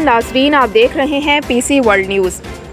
नाज़रीन, आप देख रहे हैं पीसी वर्ल्ड न्यूज़।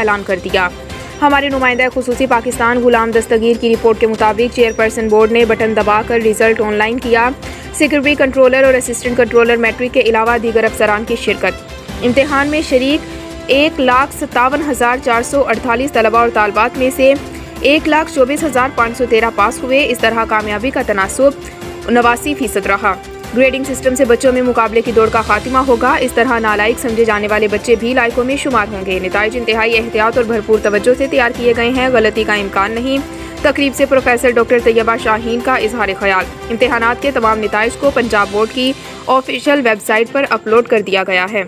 ऐलान कर दिया। हमारे नुमाइंदा खुसूसी पाकिस्तान गुलाम दस्तगीर की रिपोर्ट के मुताबिक चेयरपर्सन बोर्ड ने बटन दबाकर रिजल्ट ऑनलाइन किया। सिक्योरिटी कंट्रोलर और असिस्टेंट कंट्रोलर मैट्रिक के अलावा दीगर अफसरान की शिरकत। इम्तहान में शरीक 1,57,448 तलबा और तालबात में से 1,24,513 पास हुए। इस तरह कामयाबी का तनासुब 89% रहा। ग्रेडिंग सिस्टम से बच्चों में मुकाबले की दौड़ का खात्मा होगा। इस तरह नालायक समझे जाने वाले बच्चे भी लायकों में शुमार होंगे। नताइज इंतहाई एहतियात और भरपूर तवज्जो से तैयार किए गए हैं, गलती का इम्कान नहीं। तकरीब से प्रोफेसर डॉक्टर तैयबा शाहीन का इजहार ख्याल। इम्तहानात के तमाम नताइज को पंजाब बोर्ड की ऑफिशियल वेबसाइट पर अपलोड कर दिया गया है।